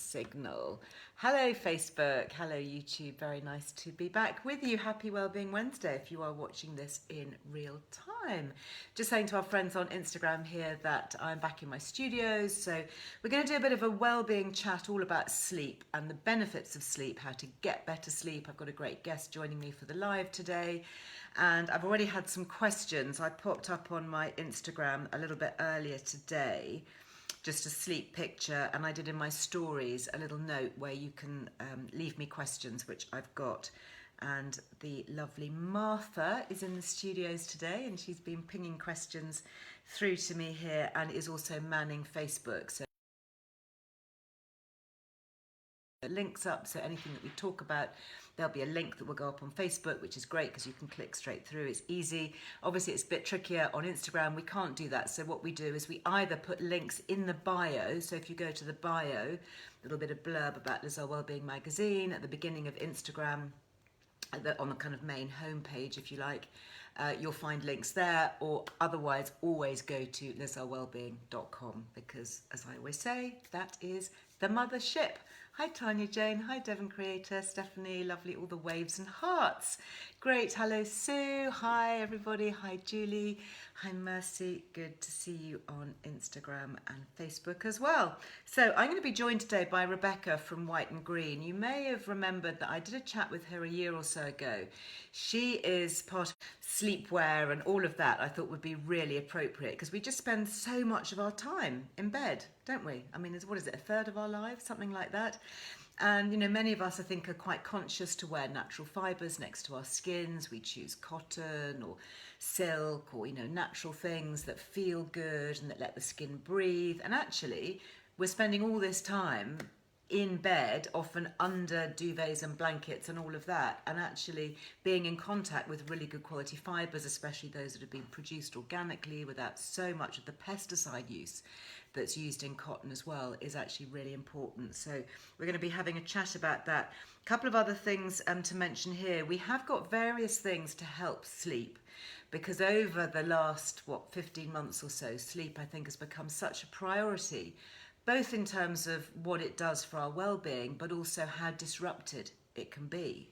signal. Hello Facebook, hello YouTube, very nice to be back with you. Happy Wellbeing Wednesday if you are watching this in real time. Just saying to our friends on Instagram here that I'm back in my studios, so we're going to do a bit of a wellbeing chat all about sleep and the benefits of sleep, how to get better sleep. I've got a great guest joining me for the live today. And I've already had some questions. I popped up on my Instagram a little bit earlier today, just a sleep picture, and I did in my stories a little note where you can leave me questions, which I've got. And the lovely Martha is in the studios today, and she's been pinging questions through to me here and is also manning Facebook. So links up, so anything that we talk about, there'll be a link that will go up on Facebook, which is great because you can click straight through. It's easy. Obviously it's a bit trickier on Instagram. We can't do that, so what we do is we either put links in the bio. So if you go to the bio, a little bit of blurb about Earle Wellbeing magazine at the beginning of Instagram, on the kind of main homepage, if you like, you'll find links there, or otherwise always go to lizelwellbeing.com, because as I always say, that is the mothership. Hi Tanya Jane, hi Devon Creator, Stephanie, lovely, all the waves and hearts. Great, hello Sue, hi everybody, hi Julie, hi Mercy, good to see you on Instagram and Facebook as well. So I'm going to be joined today by Rebecca from White and Green. You may have remembered that I did a chat with her a year or so ago. She is part of sleepwear and all of that. I thought would be really appropriate because we just spend so much of our time in bed, don't we? I mean, what is it, a third of our lives, something like that? And, you know, many of us, I think, are quite conscious to wear natural fibres next to our skins. We choose cotton or silk or, you know, natural things that feel good and that let the skin breathe. And actually, we're spending all this time in bed, often under duvets and blankets and all of that, and actually being in contact with really good quality fibres, especially those that have been produced organically without so much of the pesticide use that's used in cotton as well, is actually really important. So we're going to be having a chat about that. A couple of other things to mention here. We have got various things to help sleep, because over the last 15 months or so, sleep I think has become such a priority, both in terms of what it does for our well-being, but also how disrupted it can be.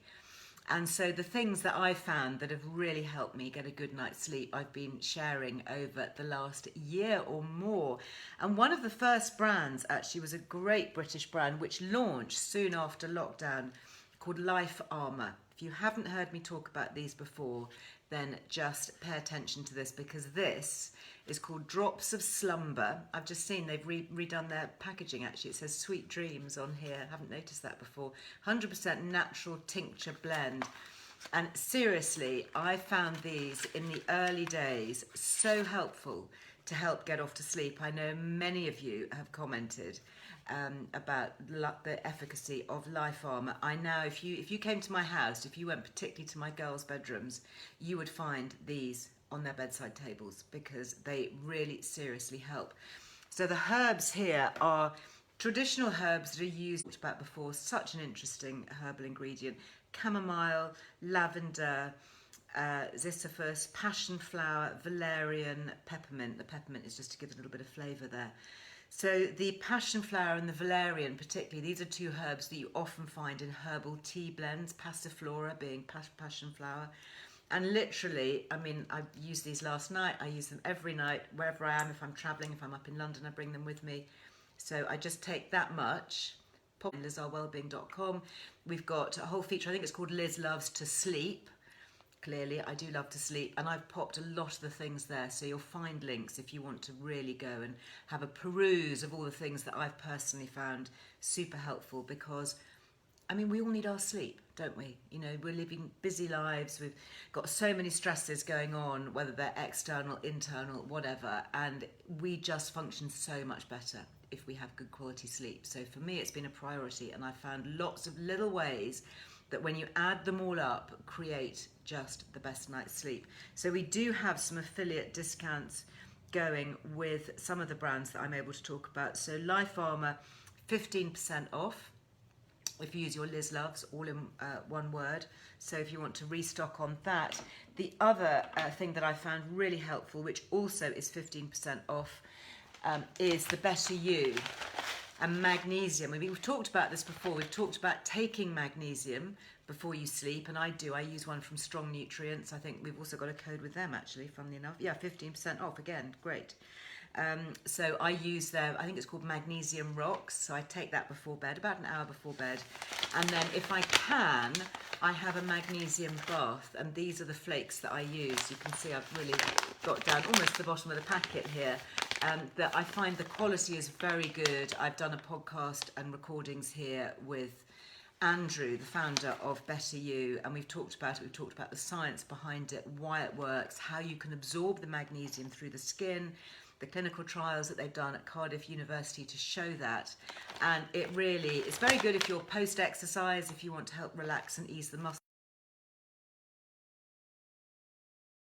And so the things that I found that have really helped me get a good night's sleep, I've been sharing over the last year or more. And one of the first brands actually was a great British brand which launched soon after lockdown, called Life Armour. If you haven't heard me talk about these before, then just pay attention to this, because this is called Drops of Slumber. I've just seen they've redone their packaging actually. It says Sweet Dreams on here. I haven't noticed that before. 100% natural tincture blend. And seriously, I found these in the early days so helpful to help get off to sleep. I know many of you have commented about the efficacy of Life Armour. I know if you came to my house, if you went particularly to my girls' bedrooms, you would find these on their bedside tables, because they really seriously help. So the herbs here are traditional herbs that are used about before, such an interesting herbal ingredient: chamomile, lavender, ziziphus, passion flower, valerian, peppermint. The peppermint is just to give it a little bit of flavour there. So the passion flower and the valerian particularly, these are two herbs that you often find in herbal tea blends, passiflora being passion flower. And literally, I mean, I used these last night, I use them every night, wherever I am. If I'm travelling, if I'm up in London, I bring them with me. So I just take that much, pop on lizelwellbeing.com. We've got a whole feature, I think it's called Liz Loves to Sleep. Clearly, I do love to sleep, and I've popped a lot of the things there, so you'll find links if you want to really go and have a peruse of all the things that I've personally found super helpful, because I mean, we all need our sleep, don't we? You know, we're living busy lives, we've got so many stresses going on, whether they're external, internal, whatever, and we just function so much better if we have good quality sleep. So for me, it's been a priority, and I've found lots of little ways that when you add them all up, create just the best night's sleep. So we do have some affiliate discounts going with some of the brands that I'm able to talk about. So Life Armour, 15% off if you use your Liz Loves, all in one word. So if you want to restock on that. The other thing that I found really helpful, which also is 15% off, is the Better You. And magnesium, we've talked about this before. We've talked about taking magnesium before you sleep, and I use one from Strong Nutrients. I think we've also got a code with them, actually, funnily enough. Yeah, 15% off again, great. So I use their, I think it's called Magnesium Rocks. So I take that before bed, about an hour before bed. And then if I can, I have a magnesium bath. And these are the flakes that I use. You can see I've really got down almost to the bottom of the packet here. That I find the quality is very good. I've done a podcast and recordings here with Andrew, the founder of Better You, and we've talked about it. We've talked about the science behind it, why it works, how you can absorb the magnesium through the skin, the clinical trials that they've done at Cardiff University to show that. And it really, it's very good if you're post-exercise, if you want to help relax and ease the muscle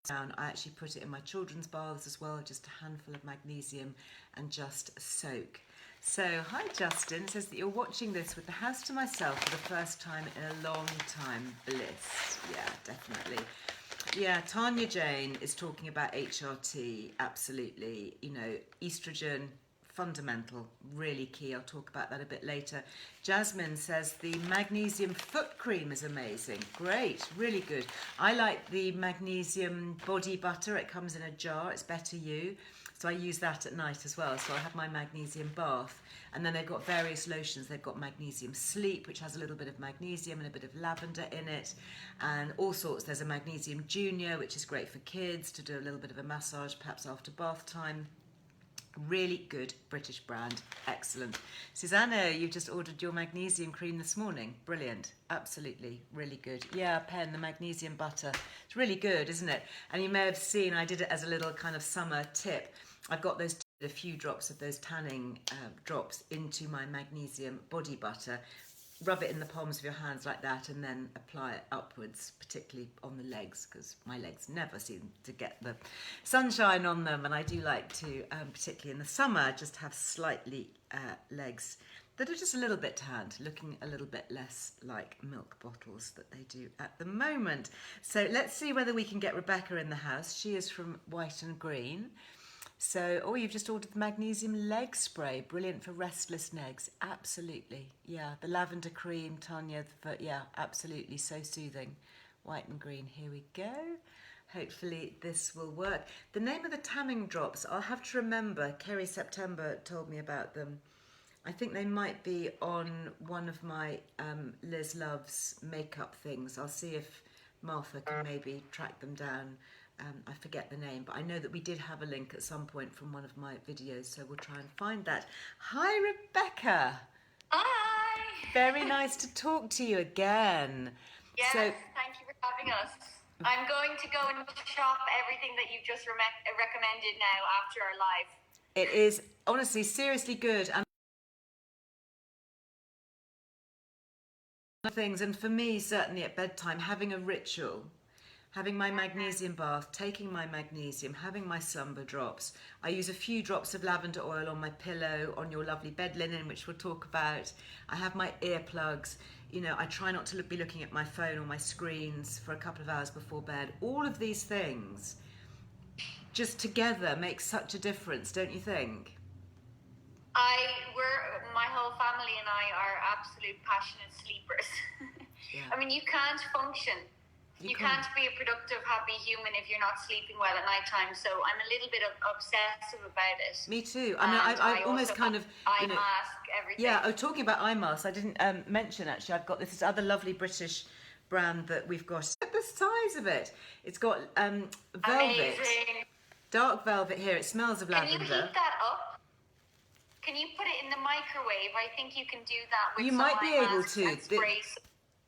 down. I actually put it in my children's baths as well, just a handful of magnesium and just soak. So, hi Justin, says that you're watching this with the house to myself for the first time in a long time. Bliss. Yeah, definitely. Yeah, Tanya Jane is talking about HRT, absolutely. You know, estrogen, fundamental, really key. I'll talk about that a bit later. Jasmine says the magnesium foot cream is amazing. Great, really good. I like the magnesium body butter. It comes in a jar. It's Better You. So I use that at night as well. So I have my magnesium bath. And then they've got various lotions. They've got magnesium sleep, which has a little bit of magnesium and a bit of lavender in it. And all sorts. There's a magnesium junior, which is great for kids to do a little bit of a massage, perhaps after bath time. Really good British brand. Excellent. Susanna, you've just ordered your magnesium cream this morning. Brilliant. Absolutely. Really good. Yeah, Pen, the magnesium butter. It's really good, isn't it? And you may have seen I did it as a little kind of summer tip. I've got a few drops of those tanning drops into my magnesium body butter. Rub it in the palms of your hands like that and then apply it upwards, particularly on the legs, because my legs never seem to get the sunshine on them. And I do like to, particularly in the summer, just have slightly legs that are just a little bit tanned, looking a little bit less like milk bottles that they do at the moment. So let's see whether we can get Rebecca in the house. She is from White and Green. So, oh, you've just ordered the magnesium leg spray. Brilliant for restless legs. Absolutely. Yeah, the lavender cream, Tanya. Yeah, absolutely. So soothing. White and Green. Here we go. Hopefully this will work. The name of the tanning drops, I'll have to remember. Kerry September told me about them. I think they might be on one of my Liz Loves makeup things. I'll see if Martha can maybe track them down. I forget the name, but I know that we did have a link at some point from one of my videos, so we'll try and find that. Hi, Rebecca. Hi. Very nice to talk to you again. Yes, thank you for having us. I'm going to go and shop everything that you've just recommended now after our live. It is honestly, seriously good. And things, and for me, certainly at bedtime, having a ritual. Having my magnesium bath, taking my magnesium, having my slumber drops. I use a few drops of lavender oil on my pillow, on your lovely bed linen, which we'll talk about. I have my earplugs. You know, I try not to be looking at my phone or my screens for a couple of hours before bed. All of these things just together make such a difference, don't you think? My whole family and I are absolute passionate sleepers. Yeah. I mean, you can't function. You can't be a productive, happy human if you're not sleeping well at night time. So I'm a little bit obsessive about it. Me too. I mean, I almost kind of... eye mask, everything. Yeah, talking about eye masks, I didn't mention actually, I've got this other lovely British brand that we've got. Look at the size of it. It's got velvet. Amazing. Dark velvet here. It smells of lavender. Can you heat that up? Can you put it in the microwave? I think you can do that with you some might be able masks to. and sprays.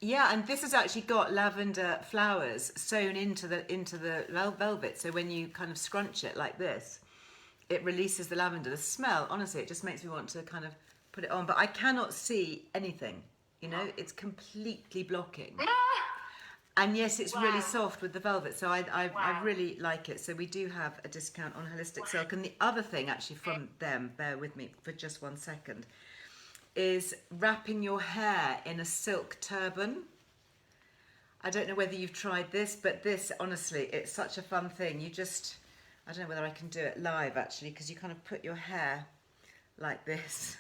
Yeah, and this has actually got lavender flowers sewn into the velvet. So when you kind of scrunch it like this, it releases the lavender. The smell, honestly, it just makes me want to kind of put it on. But I cannot see anything, you know, it's completely blocking. And yes, it's really soft with the velvet, so I really like it. So we do have a discount on Holistic Silk. And the other thing actually from them, bear with me for just 1 second, is wrapping your hair in a silk turban. I don't know whether you've tried this, but this, honestly, it's such a fun thing. You just, I don't know whether I can do it live actually, because you kind of put your hair like this.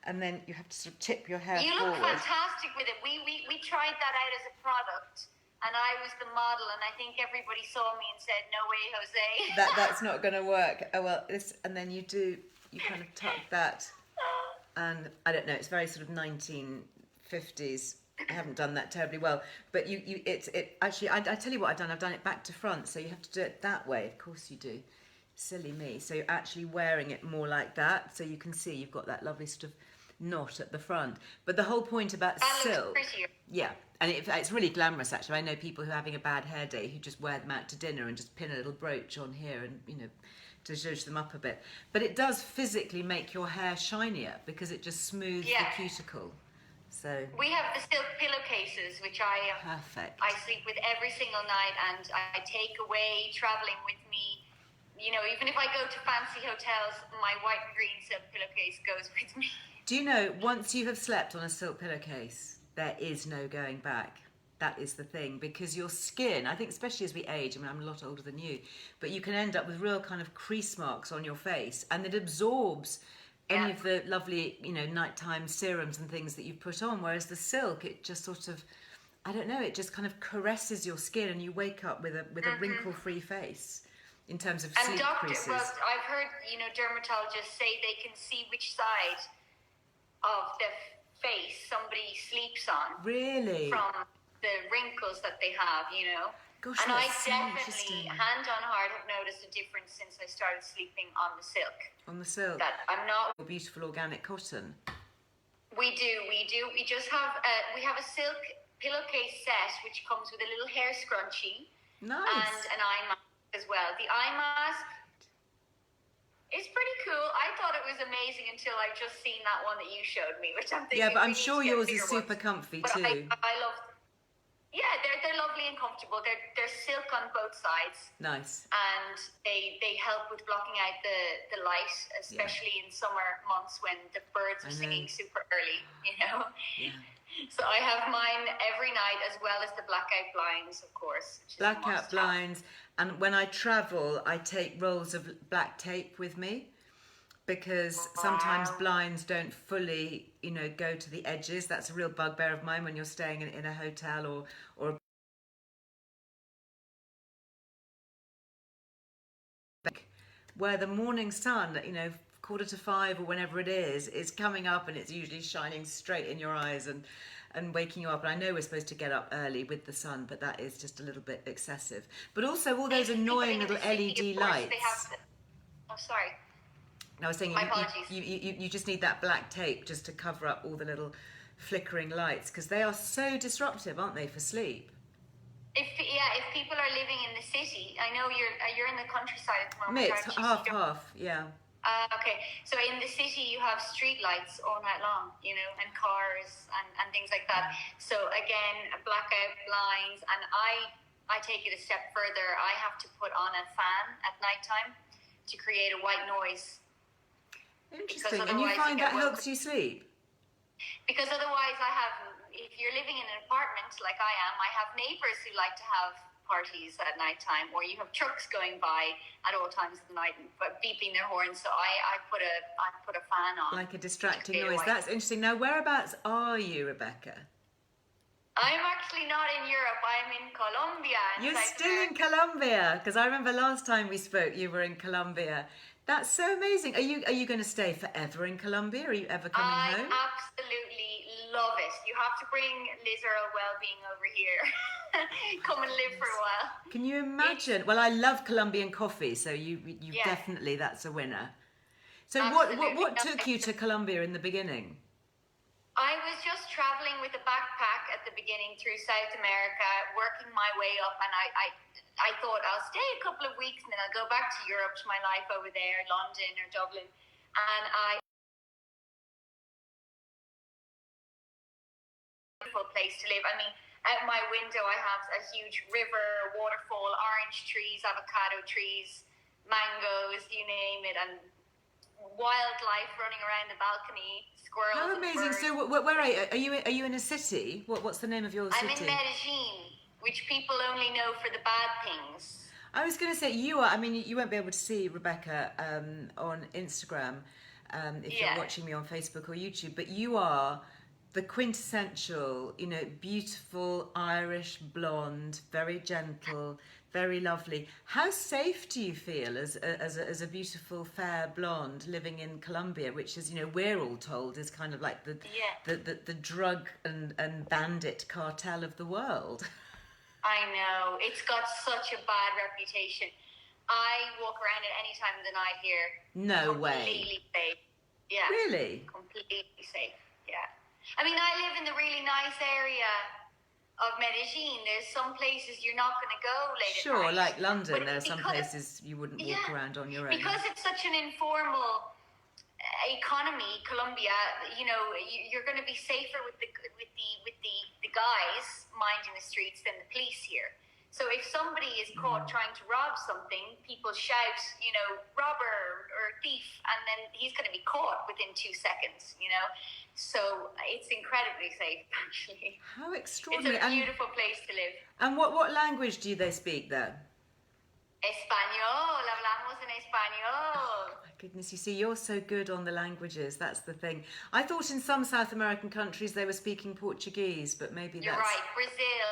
And then you have to sort of tip your hair You forward. look fantastic with it. We tried that out as a product, and I was the model, and I think everybody saw me and said, "No way, Jose." That's not going to work. Oh well, and then you kind of tuck that, and I don't know. It's very sort of 1950s. I haven't done that terribly well, but actually. I tell you what I've done. I've done it back to front, so you have to do it that way. Of course you do. Silly me. So you're actually wearing it more like that, so you can see you've got that lovely sort of knot at the front. But the whole point about That silk, looks prettier. yeah, and it's really glamorous actually. I know people who are having a bad hair day who just wear them out to dinner and just pin a little brooch on here and to zhuzh them up a bit. But it does physically make your hair shinier because it just smooths the cuticle. So we have the silk pillowcases, which perfect. I sleep with every single night, and I take away traveling with me. Even if I go to fancy hotels, my white and green silk pillowcase goes with me. Do you know, once you have slept on a silk pillowcase, there is no going back. That is the thing, because your skin, I think especially as we age, I mean I'm a lot older than you, but you can end up with real kind of crease marks on your face, and it absorbs any of the lovely, nighttime serums and things that you put on, whereas the silk, it just sort of, I don't know, it just kind of caresses your skin and you wake up with a wrinkle-free face. In terms of sleep creases. Well, I've heard, dermatologists say they can see which side of the face somebody sleeps on. Really? From the wrinkles that they have, Gosh, and I that's so definitely, hand on heart, have noticed a difference since I started sleeping on the silk. On the silk? That I'm not... Beautiful organic cotton. We do. We just have, we have a silk pillowcase set, which comes with a little hair scrunchie. Nice. And an eye mask as well. The eye mask is pretty cool. I thought it was amazing until I just seen that one that you showed me, which I'm thinking. Yeah, but I'm sure yours is super comfy but too. I love. Yeah, they're lovely and comfortable. They're silk on both sides. Nice. And they help with blocking out the light, especially in summer months when the birds are singing super early. Yeah. So I have mine every night, as well as the blackout blinds, of course. Blackout blinds, and when I travel, I take rolls of black tape with me because sometimes blinds don't fully, go to the edges. That's a real bugbear of mine when you're staying in a hotel or where the morning sun, 4:45 or whenever it is coming up, and it's usually shining straight in your eyes and waking you up. And I know we're supposed to get up early with the sun, but that is just a little bit excessive. But also all those annoying little LED lights. Oh, sorry. I was saying My apologies. you just need that black tape just to cover up all the little flickering lights, because they are so disruptive, aren't they, for sleep? If people are living in the city, I know you're in the countryside at the moment. Mix, half, yeah. Okay, so in the city you have street lights all night long, and cars and things like that. So again, blackout blinds, and I take it a step further. I have to put on a fan at nighttime to create a white noise. Interesting, and you find that helps you sleep? Because otherwise if you're living in an apartment like I am, I have neighbours who like to have parties at nighttime, or you have trucks going by at all times of the night but beeping their horns. So I put a fan on, like a distracting noise. That's interesting. Now, whereabouts are you, Rebecca? I'm actually not in Europe. I'm in Colombia. You're still in Colombia, because I remember last time we spoke, you were in Colombia. That's so amazing. Are you going to stay forever in Colombia? Are you ever coming home? I absolutely love it. You have to bring Earle Wellbeing over here. Come and live for a while. Can you imagine? Well, I love Colombian coffee, so you definitely, that's a winner. So what took you to Colombia in the beginning? I was just traveling with a backpack at the beginning through South America, working my way up, and I thought I'll stay a couple of weeks and then I'll go back to Europe, to my life over there, London or Dublin. And beautiful place to live. I mean, out my window I have a huge river, waterfall, orange trees, avocado trees, mangoes, you name it, and wildlife running around the balcony, squirrels. How amazing! So where are you? Are you in a city? What's the name of your city? I'm in Medellin, which people only know for the bad things. I was going to say you are. I mean, you won't be able to see Rebecca on Instagram, if you're watching me on Facebook or YouTube, but you are the quintessential, you know, beautiful Irish blonde, very gentle, very lovely. How safe do you feel as a beautiful, fair blonde living in Colombia, which is, you know, we're all told is kind of like the drug and bandit cartel of the world? I know. It's got such a bad reputation. I walk around at any time of the night here. No way. Completely safe. Yeah. Really? Completely safe. Yeah. I mean, I live in the really nice area of Medellin. There's some places you're not going to go late at night. Sure, like London, But there are some places you wouldn't walk around on your own. Because it's such an informal economy, Colombia, you know, you're going to be safer with the guys minding the streets than the police here. So if somebody is caught trying to rob something, people shout, you know, robber or thief, and then he's going to be caught within 2 seconds, you know. So it's incredibly safe, actually. How extraordinary. It's a beautiful place to live. And what language do they speak there? Español, hablamos en español. Oh, my goodness, you see, you're so good on the languages. That's the thing. I thought in some South American countries they were speaking Portuguese, but maybe You're right, Brazil.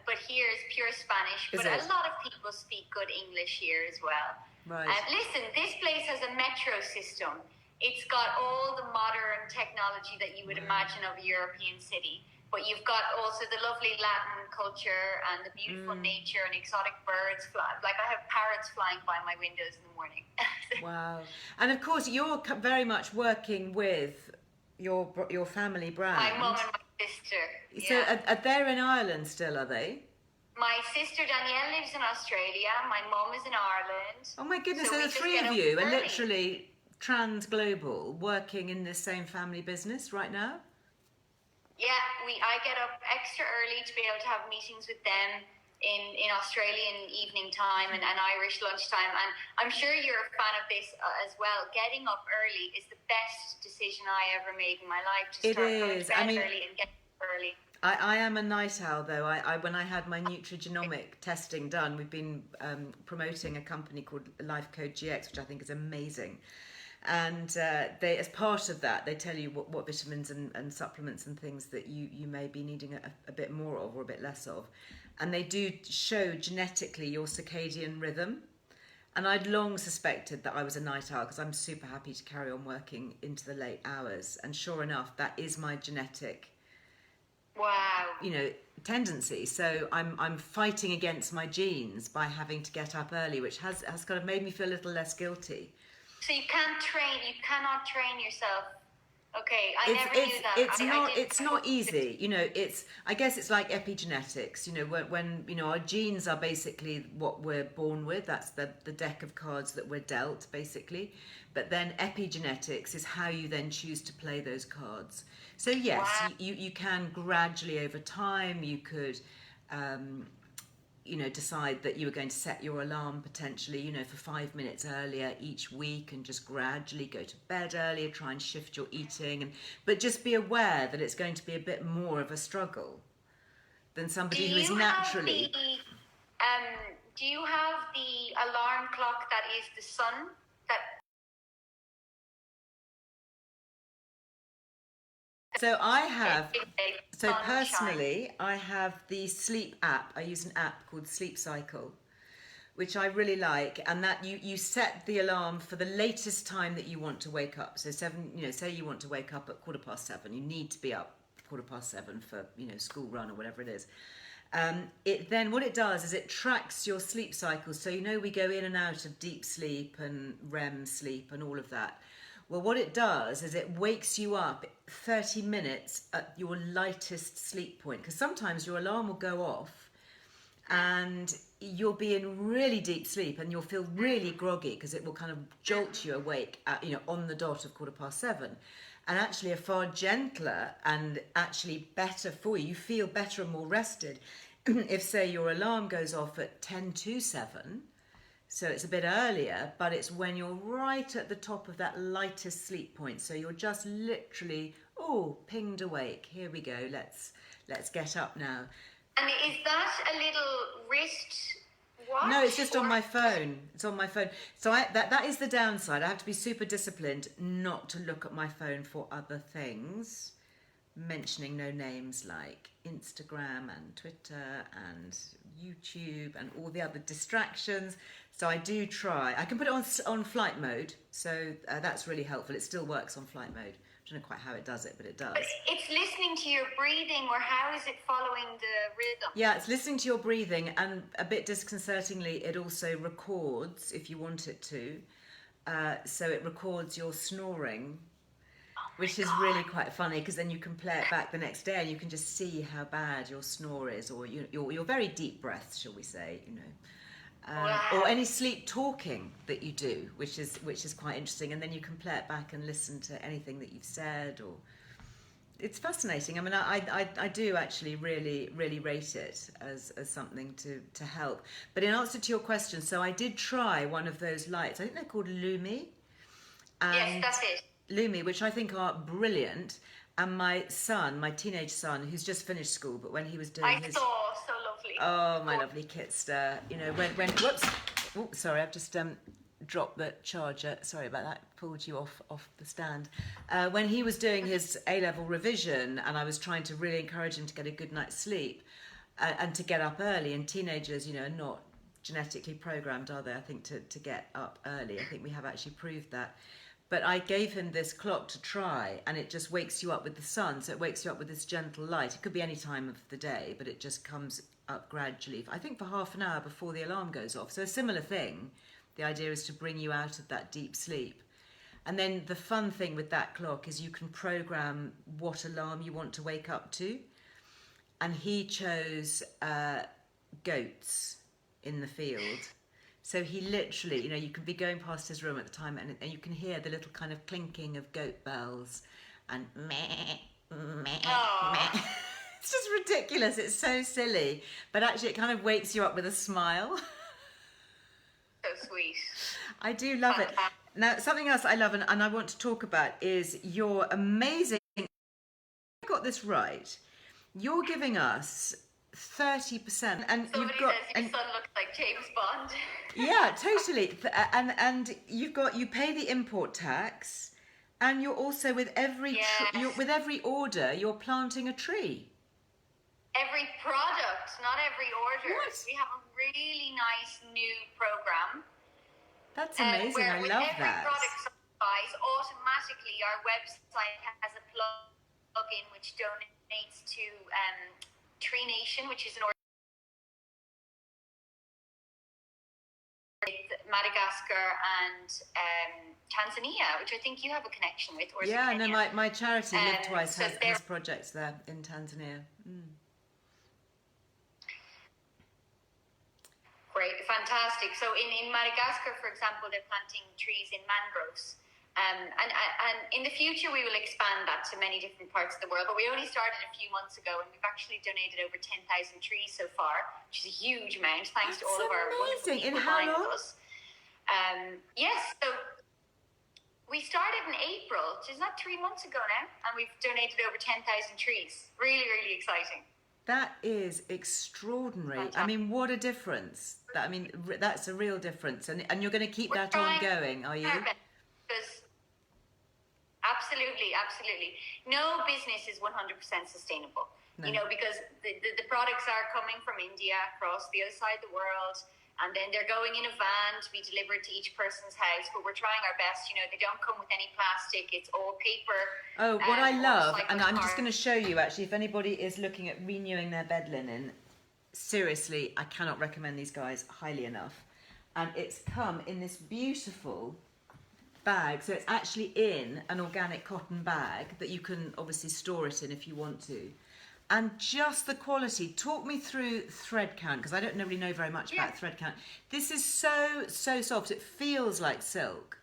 But here is pure Spanish. But a lot of people speak good English here as well. Right. Listen, this place has a metro system. It's got all the modern technology that you would imagine of a European city. But you've got also the lovely Latin culture and the beautiful nature and exotic birds. Like I have parrots flying by my windows in the morning. Wow. And of course, you're very much working with your family brand. My mum and my sister. So are they in Ireland still, are they? My sister Danielle lives in Australia. My mum is in Ireland. Oh my goodness, so the we just three get of up you are early. literally trans-global, working in this same family business right now? Yeah, I get up extra early to be able to have meetings with them in Australian evening time and Irish lunchtime. And I'm sure you're a fan of this as well. Getting up early is the best decision I ever made in my life. To start going to bed early and get up early. I am a night owl, though. When I had my nutrigenomic testing done, we've been promoting a company called Life Code GX, which I think is amazing. And they, as part of that, they tell you what vitamins and supplements and things that you may be needing a bit more of or a bit less of. And they do show genetically your circadian rhythm. And I'd long suspected that I was a night owl because I'm super happy to carry on working into the late hours. And sure enough, that is my genetic tendency. So I'm fighting against my genes by having to get up early, which has kind of made me feel a little less guilty. So you cannot train yourself. Okay, I never knew that. It's not easy. You know, I guess it's like epigenetics. You know, when you know, our genes are basically what we're born with. That's the deck of cards that we're dealt, basically. But then epigenetics is how you then choose to play those cards. So yes, you can gradually over time, you could decide that you were going to set your alarm potentially, for 5 minutes earlier each week and just gradually go to bed earlier, try and shift your eating, but just be aware that it's going to be a bit more of a struggle than somebody who is naturally... Do you have the alarm clock that is the sun? Personally, I have the sleep app. I use an app called Sleep Cycle, which I really like, and that you set the alarm for the latest time that you want to wake up. So say you want to wake up at 7:15, you need to be up 7:15 for school run or whatever it is. What it does is it tracks your sleep cycles, so we go in and out of deep sleep and REM sleep and all of that. Well, what it does is it wakes you up 30 minutes at your lightest sleep point, because sometimes your alarm will go off and you'll be in really deep sleep and you'll feel really groggy because it will kind of jolt you awake at, on the dot of 7:15. And actually a far gentler and actually better for you. You feel better and more rested if, say, your alarm goes off at 7:50. So it's a bit earlier, but it's when you're right at the top of that lightest sleep point. So you're just literally, pinged awake. Here we go. Let's get up now. And is that a little wrist What? No, it's just on my phone. It's on my phone. So that is the downside. I have to be super disciplined not to look at my phone for other things. Mentioning no names like Instagram and Twitter and YouTube and all the other distractions. So I do try. I can put it on flight mode, so that's really helpful. It still works on flight mode. I don't know quite how it does it, but it does. But it's listening to your breathing, or how is it following the rhythm? Yeah, it's listening to your breathing, and a bit disconcertingly, it also records if you want it to. So it records your snoring, which is really quite funny, because then you can play it back the next day and you can just see how bad your snore is, or your very deep breaths, shall we say, Wow. or any sleep talking that you do, which is quite interesting. And then you can play it back and listen to anything that you've said, or it's fascinating. I mean, I do actually really rate it as something to help. But in answer to your question, so I did try one of those lights. I think they're called Lumi. Yes, that's it. Lumi, which I think are brilliant. And my son, my teenage son, who's just finished school, but when he was doing his... saw, so lovely. Oh, my lovely Kitster. When whoops. Oh, sorry, I've just dropped the charger. Sorry about that. Pulled you off the stand. When he was doing his A-level revision, and I was trying to really encourage him to get a good night's sleep and to get up early, and teenagers, are not genetically programmed, are they, I think, to get up early. I think we have actually proved that. But I gave him this clock to try, and it just wakes you up with the sun. So it wakes you up with this gentle light. It could be any time of the day, but it just comes up gradually, I think for half an hour before the alarm goes off. So a similar thing. The idea is to bring you out of that deep sleep. And then the fun thing with that clock is you can program what alarm you want to wake up to. And he chose goats in the field. So he literally, you can be going past his room at the time, and you can hear the little kind of clinking of goat bells and meh, meh, meh. It's just ridiculous. It's so silly. But actually, it kind of wakes you up with a smile. So sweet. I do love it. Now, something else I love and I want to talk about is your amazing... I got this right. You're giving us 30%, and Somebody you've got... says your son looks like James Bond. Yeah, totally. And you pay the import tax, and you're also with every with every order you're planting a tree. Every product, not every order. What? We have a really nice new program. That's amazing. Where I with love every that. product buys, automatically our website has a plug-in which donates to Tree Nation, which is an Madagascar and Tanzania, which I think you have a connection with. Or Yeah, Kenya. no, my charity Live Twice so has projects there in Tanzania. Great, fantastic. So in Madagascar, for example, they're planting trees in mangroves. And in the future, we will expand that to many different parts of the world. But we only started a few months ago, and we've actually donated over 10,000 trees so far, which is a huge amount, thanks to all of our wonderful amazing. In people how behind long? us. Yes, so we started in April, which is not 3 months ago now, and we've donated over 10,000 trees. Really, really exciting. That is extraordinary. Fantastic. I mean, what a difference. That's a real difference. And you're going to keep We're that on going, are you? Because absolutely. No business is 100% sustainable. No. Because the products are coming from India across the other side of the world, and then they're going in a van to be delivered to each person's house. But we're trying our best. They don't come with any plastic. It's all paper. Oh, what I love, and I'm just card. going to show you actually, if anybody is looking at renewing their bed linen, seriously, I cannot recommend these guys highly enough. And it's come in this beautiful bag. So it's actually in an organic cotton bag that you can obviously store it in if you want to. And just the quality. Talk me through thread count, because I don't really know very much about thread count. This is so soft. It feels like silk.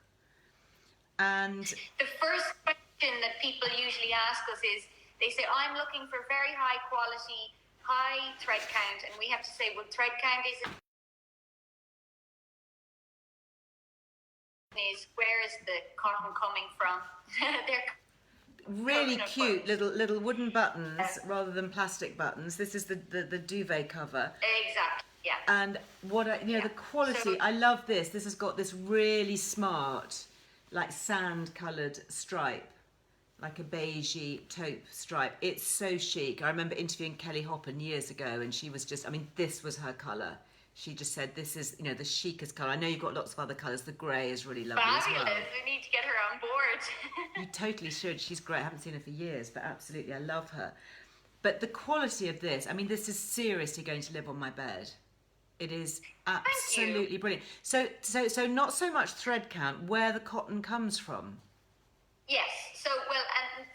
And the first question that people usually ask us is, they say, I'm looking for very high quality, high thread count. And we have to say, well, thread count is where is the cotton coming from? They're really cute little wooden buttons rather than plastic buttons. This is the duvet cover. Exactly. Yeah. And what the quality, So, I love this. This has got this really smart, like sand coloured stripe, like a beigey taupe stripe. It's so chic. I remember interviewing Kelly Hoppen years ago, and she was just, I mean, this was her colour. She just said, this is, the chicest colour. I know you've got lots of other colours. The grey is really lovely fabulous. as well. We need to get her on board. You totally should. She's great. I haven't seen her for years, but absolutely, I love her. But the quality of this, I mean, this is seriously going to live on my bed. It is absolutely brilliant. So not so much thread count, where the cotton comes from. Yes.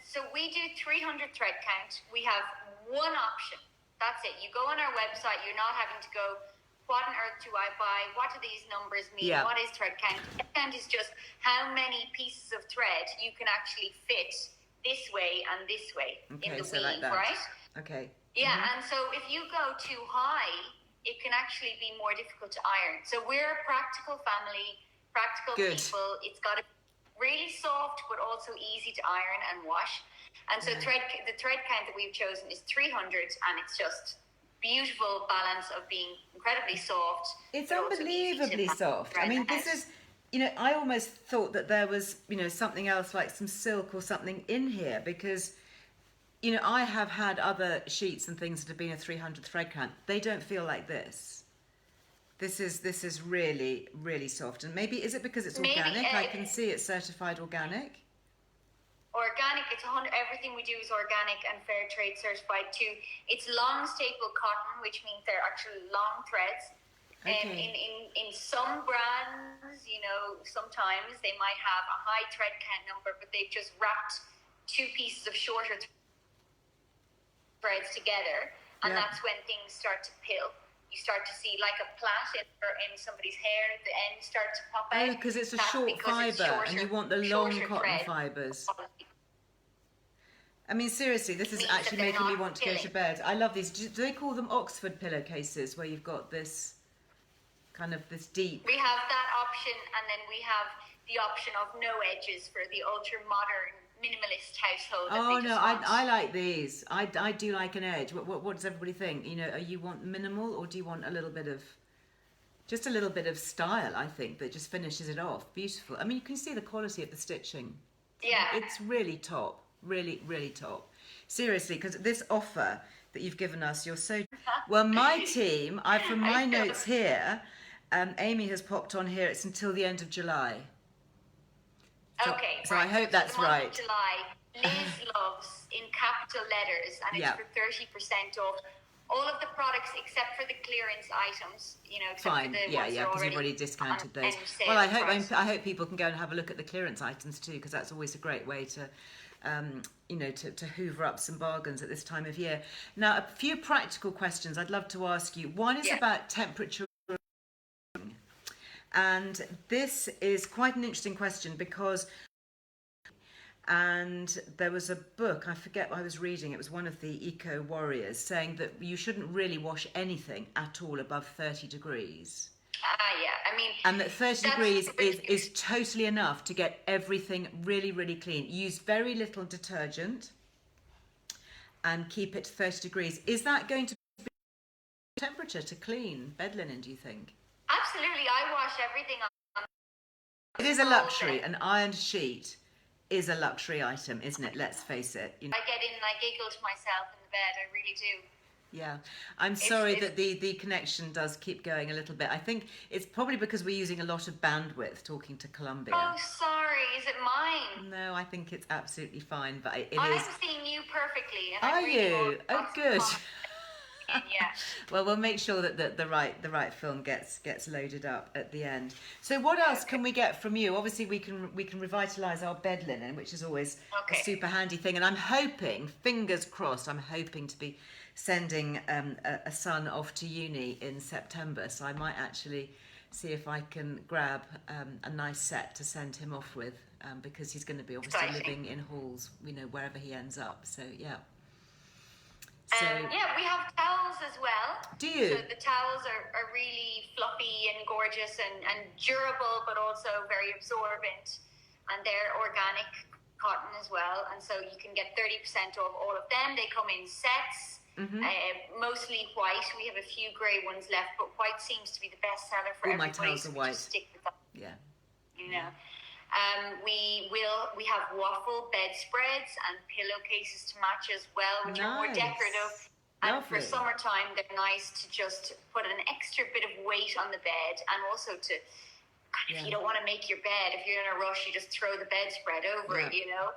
So we do 300 thread count. We have one option. That's it. You go on our website. You're not having to go, what on earth do I buy? What do these numbers mean? Yeah. What is thread count? Thread count is just how many pieces of thread you can actually fit this way and this way in the weave, like that. Right? Okay. Yeah, and so if you go too high, it can actually be more difficult to iron. So we're a practical family, practical people. It's got to be really soft, but also easy to iron and wash. And so the thread count that we've chosen is 300, and it's just beautiful balance of being incredibly soft. It's unbelievably soft. I mean, this is, I almost thought that there was, something else like some silk or something in here, because, I have had other sheets and things that have been a 300 thread count. They don't feel like this. This is really, really soft. And maybe, is it because it's organic? I can see it's certified organic. Organic, it's 100. Everything we do is organic and fair trade certified too. It's long staple cotton, which means they're actually long threads. Okay. In some brands, sometimes they might have a high thread count number, but they've just wrapped two pieces of shorter threads together, and that's when things start to pill. You start to see like a plait in somebody's hair, the ends start to pop out. Oh, because it's a short fibre, and you want the long cotton fibres. I mean, seriously, this is actually making me want to go to bed. I love these. Do they call them Oxford pillowcases, where you've got this kind of this deep? We have that option, and then we have the option of no edges for the ultra modern minimalist household. Oh no, I like these. I do like an edge. What does everybody think? You want minimal, or do you want a little bit of, just a little bit of style? I think that just finishes it off. Beautiful. I mean, you can see the quality of the stitching. Yeah, it's really top. Really, really top. Seriously, because this offer that you've given us, you're so well. My team, from my notes here, Amy has popped on here. It's until the end of July. So I hope that's right. July, Liz loves in capital letters, and it's for 30% off all of the products except for the clearance items. Fine, because you've already discounted those. Well, I hope people can go and have a look at the clearance items too, because that's always a great way to. To hoover up some bargains at this time of year. Now, a few practical questions I'd love to ask you. One is about temperature. And this is quite an interesting question because, and there was a book, I forget what I was reading, it was one of the eco warriors saying that you shouldn't really wash anything at all above 30 degrees. I mean, and that 30 degrees is totally enough to get everything really, really clean. Use very little detergent and keep it to 30 degrees. Is that going to be temperature to clean bed linen, do you think? Absolutely. I wash everything on. It is a luxury. An ironed sheet is a luxury item, isn't it? Let's face it. I get in and I giggle to myself in the bed. I really do. Yeah, I'm sorry that the connection does keep going a little bit. I think it's probably because we're using a lot of bandwidth talking to Colombia. Oh, sorry. Is it mine? No, I think it's absolutely fine, but I'm seeing you perfectly. And Are you? Oh, good. Yeah. Well, we'll make sure that the right film gets loaded up at the end. So what else can we get from you? Obviously, we can revitalise our bed linen, which is always a super handy thing. And I'm hoping, fingers crossed, to be sending a son off to uni in September, so I might actually see if I can grab a nice set to send him off with, because he's going to be obviously living in halls, wherever he ends up. So yeah. So we have towels as well. Do you? So the towels are really fluffy and gorgeous and durable, but also very absorbent, and they're organic cotton as well, and so you can get 30% off all of them. They come in sets. Mostly white. We have a few grey ones left, but white seems to be the best seller for All my everybody. towels are So we white. just stick with that. Yeah. You know. We have waffle bedspreads and pillowcases to match as well, which are more Nice. decorative. And for Lovely. summertime, they're nice to just put an extra bit of weight on the bed, and also to if you don't want to make your bed, if you're in a rush, you just throw the bedspread over it, you know.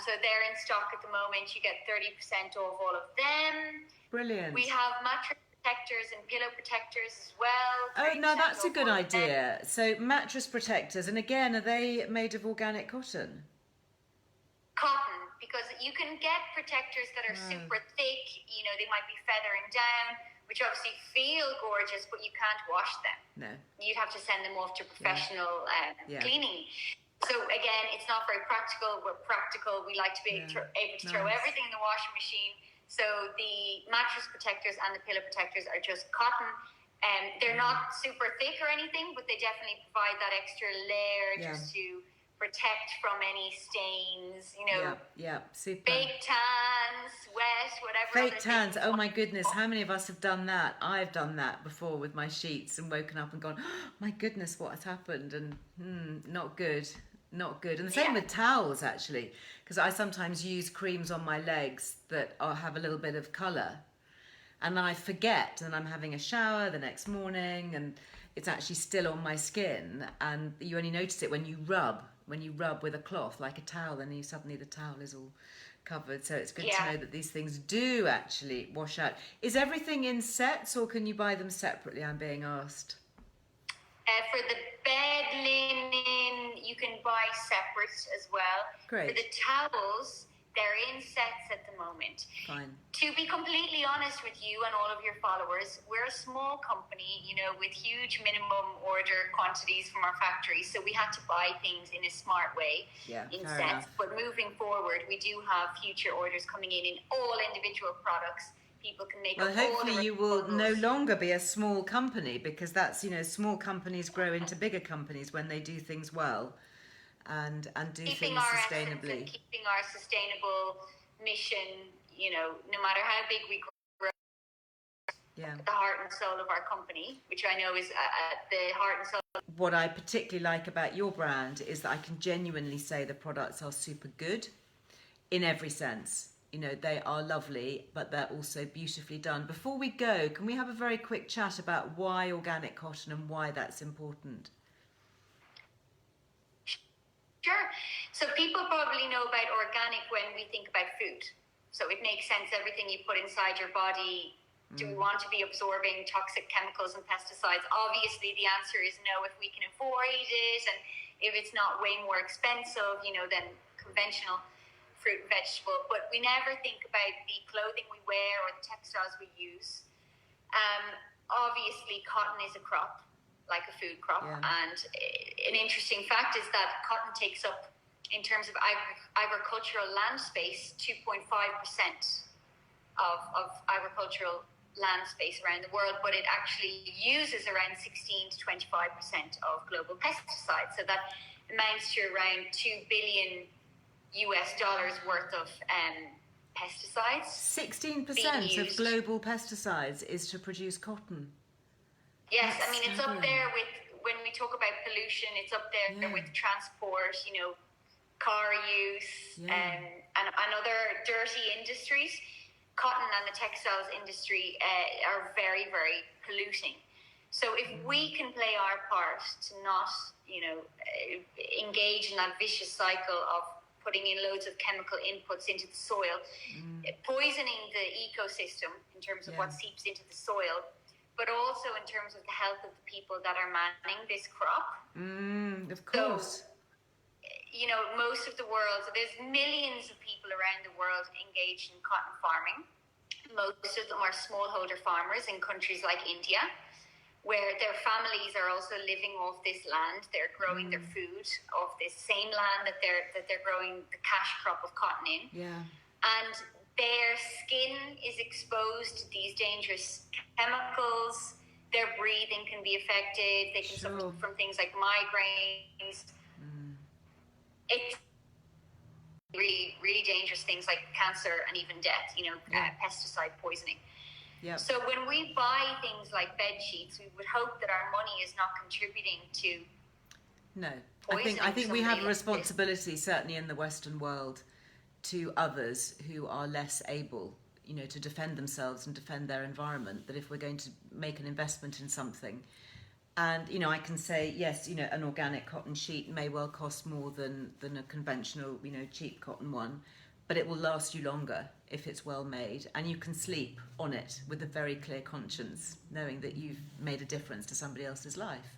So they're in stock at the moment. You get 30% off all of them. Brilliant. We have mattress protectors and pillow protectors as well. Oh, no, 30% that's a off good all of them. idea. So mattress protectors, and again, are they made of organic cotton? Cotton, because you can get protectors that are super thick, you know, they might be feathering down, which obviously feel gorgeous, but you can't wash them. No. You'd have to send them off to professional cleaning. So again, it's not very practical. We're practical. We like to be able to throw everything in the washing machine. So the mattress protectors and the pillow protectors are just cotton. They're not super thick or anything, but they definitely provide that extra layer just to protect from any stains, you know. Yeah, super. Fake tans, sweat, whatever. Fake tans. Oh my goodness, how many of us have done that? I've done that before with my sheets and woken up and gone, oh, my goodness, what has happened? And not good. Not good. And the same with towels, actually, because I sometimes use creams on my legs that have a little bit of colour, and then I forget, and I'm having a shower the next morning, and it's actually still on my skin, and you only notice it when you rub with a cloth like a towel, and suddenly the towel is all covered. So it's good to know that these things do actually wash out. Is everything in sets, or can you buy them separately? I'm being asked. For the bed linen, you can buy separate as well. Great. For the towels, they're in sets at the moment. Fine. To be completely honest with you and all of your followers, we're a small company, you know, with huge minimum order quantities from our factory. So we had to buy things in a smart way in sets. Enough. But moving forward, we do have future orders coming in all individual products. People can make Well, hopefully you will no longer be a small company, because that's, you know, small companies grow into bigger companies when they do things well and do things sustainably. Keeping our sustainable mission, you know, no matter how big we grow, the heart and soul of our company, which I know is the heart and soul. What I particularly like about your brand is that I can genuinely say the products are super good in every sense. You know, they are lovely, but they're also beautifully done. Before we go, can we have a very quick chat about why organic cotton and why that's important? Sure. So people probably know about organic when we think about food. So it makes sense, everything you put inside your body. Do we want to be absorbing toxic chemicals and pesticides? Obviously, the answer is no if we can avoid it, and if it's not way more expensive, you know, than conventional fruit and vegetable. But we never think about the clothing we wear or the textiles we use. Obviously, cotton is a crop, like a food crop. And an interesting fact is that cotton takes up, in terms of agricultural land space, 2.5% of agricultural land space around the world, but it actually uses around 16 to 25% of global pesticides. So that amounts to around $2 billion worth of pesticides. 16% of global pesticides is to produce cotton. Yes, I mean, it's up there with, when we talk about pollution, it's up there with transport, you know, car use, and other dirty industries. Cotton and the textiles industry are very, very polluting. So if we can play our part to not, you know, engage in that vicious cycle of putting in loads of chemical inputs into the soil, poisoning the ecosystem in terms of what seeps into the soil, but also in terms of the health of the people that are manning this crop. Of course. So, you know, most of the world, so there's millions of people around the world engaged in cotton farming. Most of them are smallholder farmers in countries like India, where their families are also living off this land. They're growing their food off this same land that they're growing the cash crop of cotton in. And their skin is exposed to these dangerous chemicals. Their breathing can be affected. They can suffer from things like migraines. It's really, really dangerous things like cancer and even death, pesticide poisoning. Yeah. So when we buy things like bed sheets, we would hope that our money is not contributing to No. poisoning I think we have a somebody. responsibility, certainly in the Western world, to others who are less able, to defend themselves and defend their environment, that if we're going to make an investment in something, and I can say yes, an organic cotton sheet may well cost more than a conventional, cheap cotton one, but it will last you longer if it's well made, and you can sleep on it with a very clear conscience, knowing that you've made a difference to somebody else's life.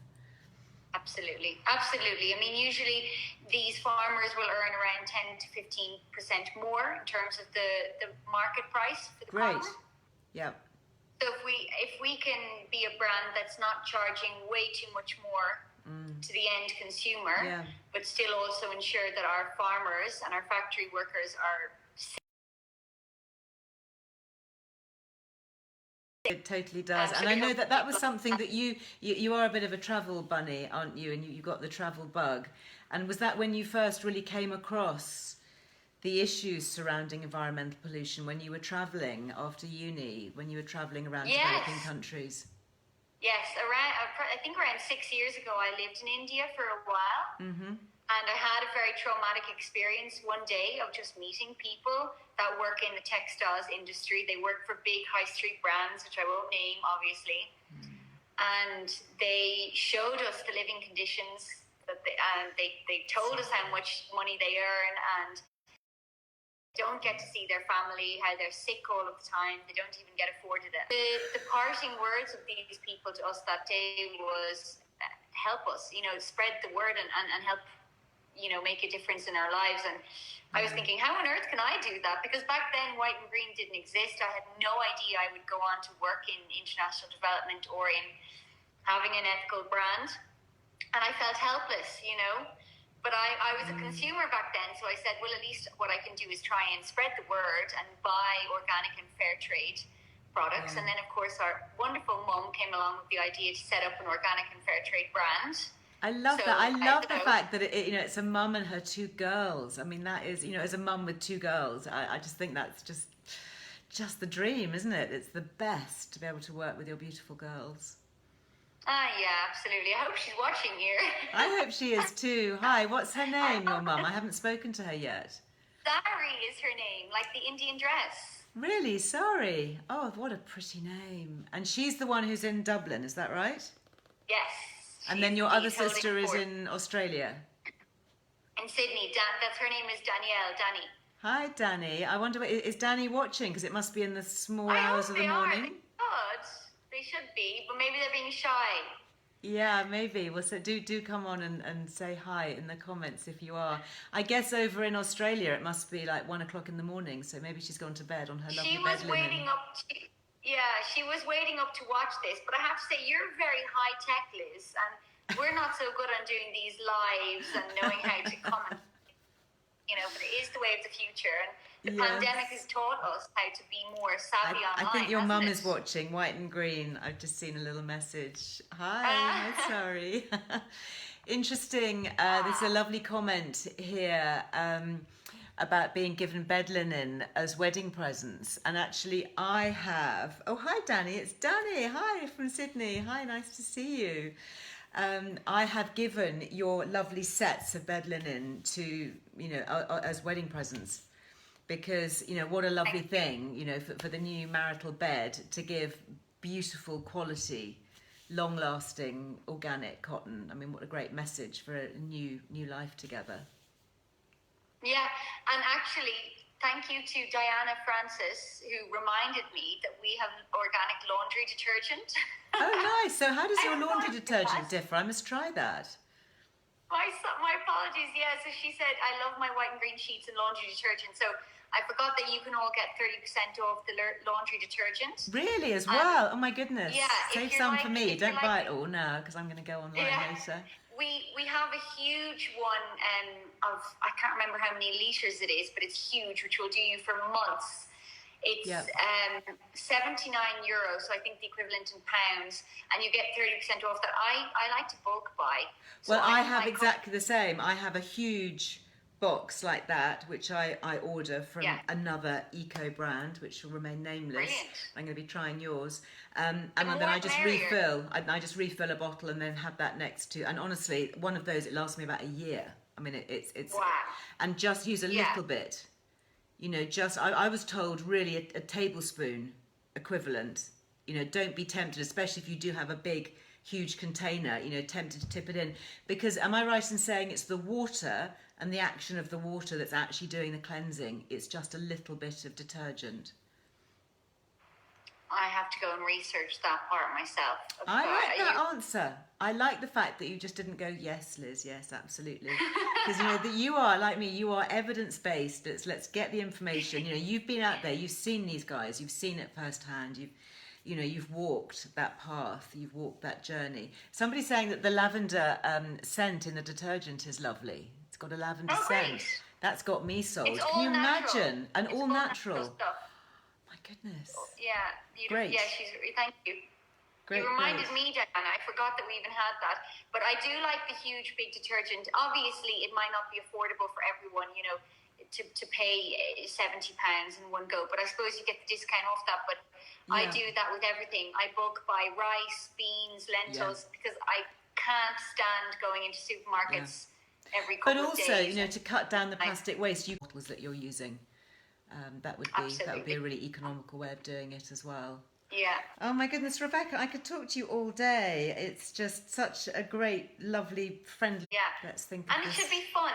Absolutely. I mean, usually these farmers will earn around 10 to 15% more in terms of the market price for the Great. cotton. Yeah. So if we can be a brand that's not charging way too much more to the end consumer, but still also ensure that our farmers and our factory workers are safe. It totally does. And I know that was something that you are a bit of a travel bunny, aren't you? And you got the travel bug. And was that when you first really came across the issues surrounding environmental pollution when you were travelling after uni, when you were travelling around developing countries? Yes, I think around 6 years ago, I lived in India for a while. Mm-hmm. And I had a very traumatic experience one day of just meeting people that work in the textiles industry. They work for big high street brands, which I won't name, obviously. And they showed us the living conditions that they told us how much money they earn, and don't get to see their family, how they're sick all of the time. They don't even get afforded it. The parting words of these people to us that day was, help us, spread the word and help, make a difference in our lives. And I was thinking, how on earth can I do that? Because back then, white and green didn't exist. I had no idea I would go on to work in international development or in having an ethical brand. And I felt helpless, But I was a consumer back then, so I said, well, at least what I can do is try and spread the word and buy organic and fair trade products. And then, of course, our wonderful mum came along with the idea to set up an organic and fair trade brand. I love that. I love the fact that it's a mum and her two girls. I mean, that is, as a mum with two girls, I just think that's just the dream, isn't it? It's the best to be able to work with your beautiful girls. Yeah, absolutely. I hope she's watching here. I hope she is too. Hi, what's her name, your mum? I haven't spoken to her yet. Sari is her name, like the Indian dress. Really? Sorry. Oh, what a pretty name. And she's the one who's in Dublin, is that right? Yes. And then your other sister is in Australia? In Sydney. That's her name is Danielle, Danny. Hi, Danny. I wonder, is Danny watching? Because it must be in the small hours of the morning. They should be, but maybe they're being shy. Yeah, maybe. Well, so do come on and say hi in the comments if you are. I guess over in Australia it must be like 1 o'clock in the morning, so maybe she's gone to bed on her lovely bed linen. She was waiting up to watch this, but I have to say, you're very high tech, Liz, and we're not so good on doing these lives and knowing how to comment. But it is the way of the future, and the pandemic has taught us how to be more savvy online. I think your mum is watching, white and green. I've just seen a little message. Hi, sorry. Interesting. There's a lovely comment here about being given bed linen as wedding presents. And actually I have... Oh, hi, Danny. It's Danny. Hi, from Sydney. Hi, nice to see you. I have given your lovely sets of bed linen to, as wedding presents, because, what a lovely thing, for the new marital bed to give beautiful quality, long-lasting, organic cotton. I mean, what a great message for a new life together. Yeah, and actually, thank you to Diana Francis, who reminded me that we have organic laundry detergent. Oh, nice. So how does your laundry detergent differ? I must try that. My apologies. Yeah, so she said, I love my white and green sheets and laundry detergent. So I forgot that you can all get 30% off the laundry detergent. Really, as well? Oh, my goodness. Yeah. Save some for me. Don't buy it all now, because I'm going to go online later. We have a huge one of, I can't remember how many litres it is, but it's huge, which will do you for months. It's €79, so I think the equivalent in pounds, and you get 30% off that. I like to bulk buy. So well, I have exactly the same. I have a huge box like that, which I order from Yeah. another eco brand, which will remain nameless. Brilliant. I'm going to be trying yours. And The then more I just the merrier. refill. I just refill a bottle and then have that next to. And honestly, one of those, it lasts me about a year. I mean, it's Wow. and just use a Yeah. little bit. You know, just I was told really a tablespoon equivalent. You know, don't be tempted, especially if you do have a big, huge container, you know, tempted to tip it in. Because am I right in saying it's the water and the action of the water that's actually doing the cleansing? It's just a little bit of detergent. I have to go and research that part myself. I like that answer. I like the fact that you just didn't go, yes, Liz, yes, absolutely. Because, you know, that you are, like me, you are evidence-based. Let's get the information. You know, you've been out there, you've seen these guys, you've seen it firsthand, you've walked that path, you've walked that journey. Somebody's saying that the lavender scent in the detergent is lovely. It's got a lavender scent. Great. That's got me sold. It's Can all you natural. imagine? And It's all natural. stuff. My goodness. Yeah. Great. Yeah, thank you. Great. You reminded me, Diana. I forgot that we even had that. But I do like the huge, big detergent. Obviously, it might not be affordable for everyone, you know, to pay £70 in one go. But I suppose you get the discount off that. But I do that with everything. I bulk buy rice, beans, lentils, because I can't stand going into supermarkets every couple of days. But also, you know, to cut down the plastic waste, bottles that you're using. That would be a really economical way of doing it as well. Yeah. Oh my goodness, Rebecca, I could talk to you all day. It's just such a great, lovely, friendly. Yeah. Let's think of And it should be fun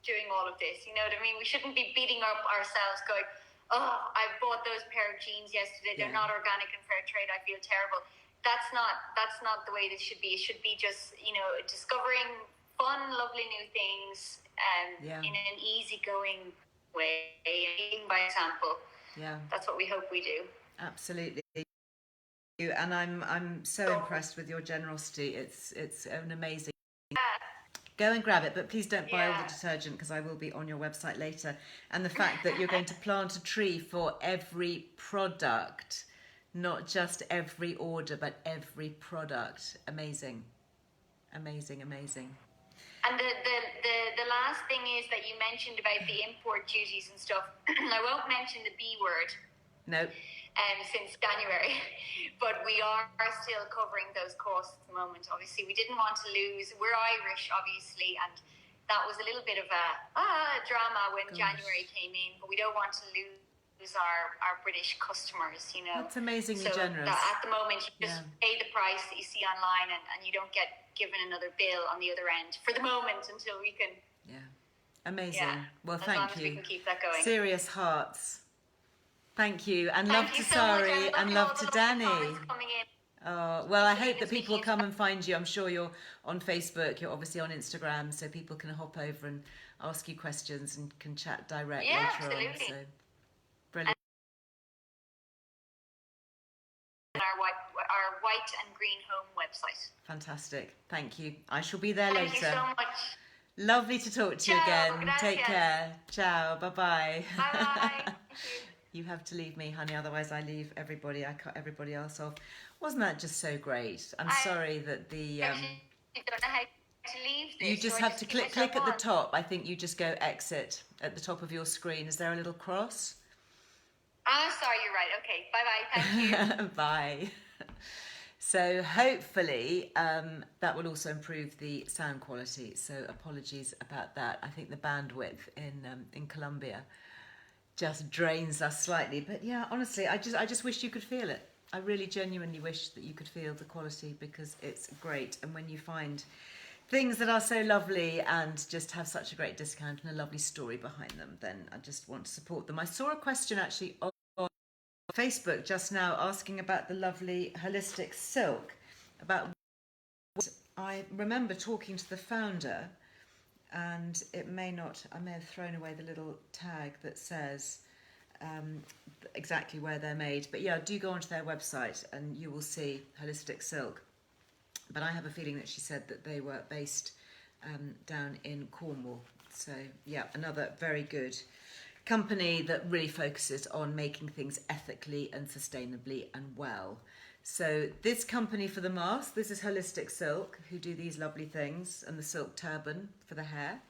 doing all of this. You know what I mean? We shouldn't be beating up ourselves going, oh, I bought those pair of jeans yesterday. They're not organic and fair trade. I feel terrible. That's not the way this should be. It should be just, you know, discovering fun, lovely new things in an easygoing way, leading by example. Yeah. That's what we hope we do. Absolutely. And I'm so impressed with your generosity. It's an amazing. Go and grab it, but please don't buy all the detergent because I will be on your website later. And the fact that you're going to plant a tree for every product, not just every order, but every product. Amazing. Amazing, amazing. And the last thing is that you mentioned about the import duties and stuff. I won't mention the B word. No. Since January, but we are still covering those costs at the moment. Obviously, we didn't want to lose. We're Irish, obviously, and that was a little bit of a drama when January came in. But we don't want to lose our British customers. You know, that's amazingly generous. At the moment, you just pay the price that you see online, and you don't get given another bill on the other end for the moment until we can. Yeah, amazing. Yeah. Well, as thank long you. As we can keep that going. Serious hearts. Thank you, and Thank love to you so Sari, much. and love to Danny. Coming in. Well, I hope that people will come and find you. I'm sure you're on Facebook, you're obviously on Instagram, so people can hop over and ask you questions and can chat direct later absolutely. on. So, brilliant. And our white and green home website. Fantastic. Thank you. I shall be there Thank later. Thank you so much. Lovely to talk to you again. Gracias. Take care. Ciao. Bye-bye. Bye-bye. You have to leave me, honey, otherwise I leave everybody. I cut everybody else off. Wasn't that just so great? I'm sorry that the... Actually, I don't know how to leave this. You just have to click at the top. I think you just go exit at the top of your screen. Is there a little cross? Sorry, you're right. Okay, bye-bye. Thank you. Bye. So hopefully that will also improve the sound quality. So apologies about that. I think the bandwidth in Colombia just drains us slightly, but yeah, honestly, I just wish you could feel it. I really genuinely wish that you could feel the quality because it's great. And when you find things that are so lovely and just have such a great discount and a lovely story behind them, then I just want to support them. I saw a question actually on Facebook just now asking about the lovely holistic silk. About what I remember talking to the founder, and I may have thrown away the little tag that says exactly where they're made. But yeah, do go onto their website and you will see holistic silk. But I have a feeling that she said that they were based down in Cornwall. So yeah, another very good company that really focuses on making things ethically and sustainably and well. So this company for the mask, this is Holistic Silk, who do these lovely things, and the silk turban for the hair.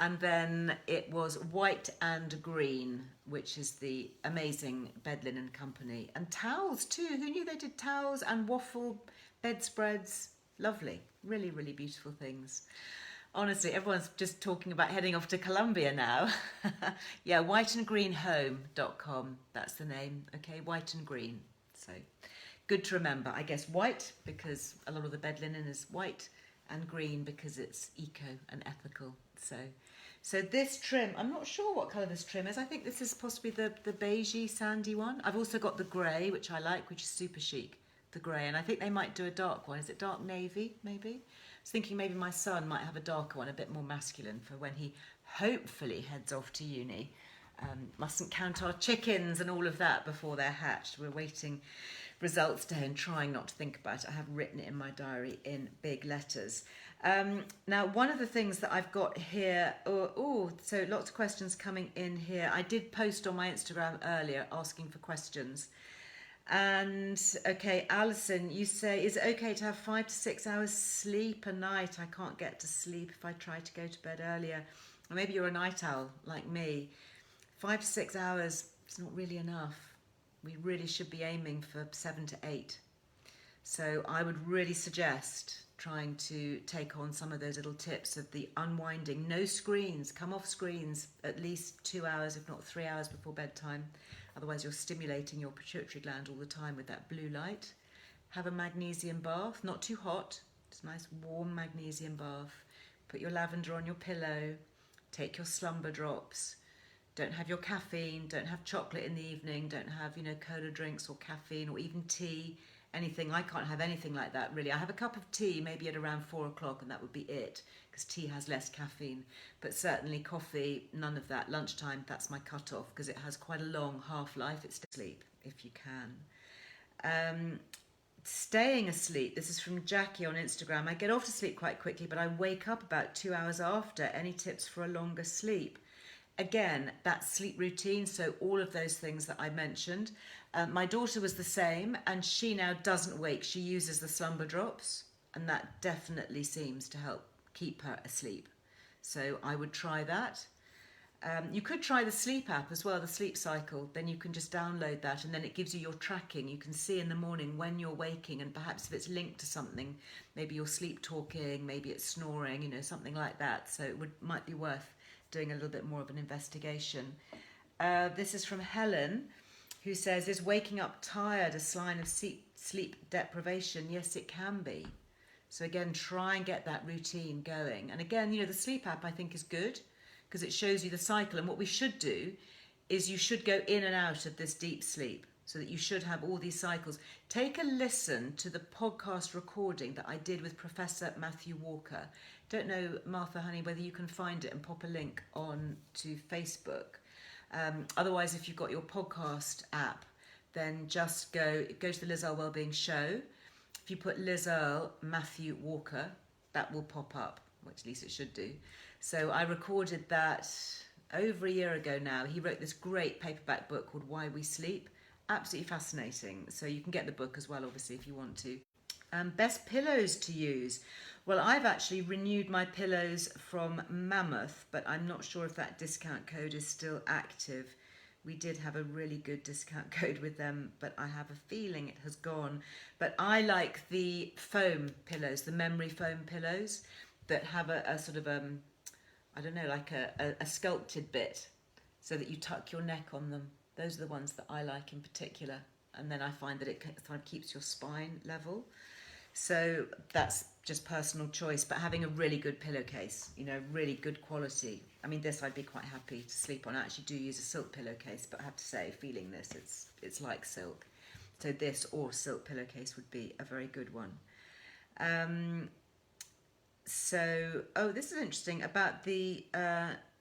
And then it was White and Green, which is the amazing bed linen company. And towels too. Who knew they did towels and waffle bedspreads? Lovely. Really, really beautiful things. Honestly, everyone's just talking about heading off to Colombia now. Yeah, whiteandgreenhome.com. That's the name. Okay, White and Green. So good to remember. I guess white because a lot of the bed linen is white, and green because it's eco and ethical. So this trim, I'm not sure what colour this trim is. I think this is possibly the beigey sandy one. I've also got the grey, which I like, which is super chic, the grey. And I think they might do a dark one. Is it dark navy, maybe? I was thinking maybe my son might have a darker one, a bit more masculine, for when he hopefully heads off to uni. Mustn't count our chickens and all of that before they're hatched. We're waiting results today and trying not to think about it. I have written it in my diary in big letters. Now, one of the things that I've got here, so lots of questions coming in here. I did post on my Instagram earlier asking for questions. And okay, Alison, you say, is it okay to have 5 to 6 hours sleep a night? I can't get to sleep if I try to go to bed earlier. Or maybe you're a night owl like me. 5 to 6 hours is not really enough. We really should be aiming for 7 to 8. So I would really suggest trying to take on some of those little tips of the unwinding. No screens, come off screens at least 2 hours, if not 3 hours before bedtime. Otherwise you're stimulating your pituitary gland all the time with that blue light. Have a magnesium bath, not too hot, just a nice warm magnesium bath. Put your lavender on your pillow, take your slumber drops. Don't have your caffeine, don't have chocolate in the evening, don't have, cola drinks or caffeine or even tea, anything. I can't have anything like that, really. I have a cup of tea maybe at around 4 o'clock and that would be it, because tea has less caffeine. But certainly coffee, none of that. Lunchtime, that's my cut-off, because it has quite a long half-life. It's sleep, if you can. Staying asleep, this is from Jackie on Instagram. I get off to sleep quite quickly, but I wake up about 2 hours after. Any tips for a longer sleep? Again, that sleep routine, so all of those things that I mentioned. My daughter was the same, and she now doesn't wake. She uses the slumber drops, and that definitely seems to help keep her asleep. So I would try that. You could try the sleep app as well, the sleep cycle. Then you can just download that, and then it gives you your tracking. You can see in the morning when you're waking, and perhaps if it's linked to something, maybe you're sleep talking, maybe it's snoring, something like that. So it might be worth doing a little bit more of an investigation. This is from Helen, who says, is waking up tired a sign of sleep deprivation? Yes, it can be. So again, try and get that routine going. And again, the sleep app I think is good because it shows you the cycle. And what we should do is you should go in and out of this deep sleep so that you should have all these cycles. Take a listen to the podcast recording that I did with Professor Matthew Walker. Don't know, Martha, honey, whether you can find it and pop a link on to Facebook. Otherwise, if you've got your podcast app, then just go to the Liz Earle Wellbeing show. If you put Liz Earle, Matthew Walker, that will pop up, or at least it should do. So I recorded that over a year ago now. He wrote this great paperback book called Why We Sleep. Absolutely fascinating. So you can get the book as well, obviously, if you want to. Best pillows to use. Well, I've actually renewed my pillows from Mammoth, but I'm not sure if that discount code is still active. We did have a really good discount code with them, but I have a feeling it has gone. But I like the foam pillows, the memory foam pillows that have a sort of, I don't know, like a sculpted bit so that you tuck your neck on them. Those are the ones that I like in particular. And then I find that it kind of keeps your spine level. So that's just personal choice, but having a really good pillowcase, really good quality. I mean, this I'd be quite happy to sleep on. I actually do use a silk pillowcase, but I have to say, feeling this, it's like silk. So this or silk pillowcase would be a very good one. This is interesting about the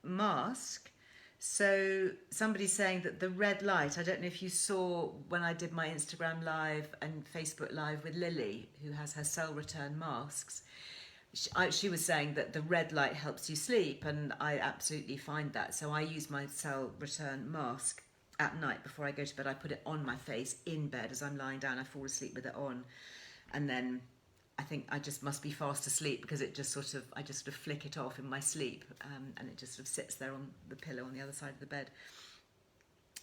mask. So somebody's saying that the red light, I don't know if you saw when I did my Instagram live and Facebook live with Lily, who has her cell return masks. She was saying that the red light helps you sleep, and I absolutely find that. So I use my cell return mask at night before I go to bed. I put it on my face in bed as I'm lying down. I fall asleep with it on, and then I think I just must be fast asleep because it just sort of, I just sort of flick it off in my sleep, and it just sort of sits there on the pillow on the other side of the bed.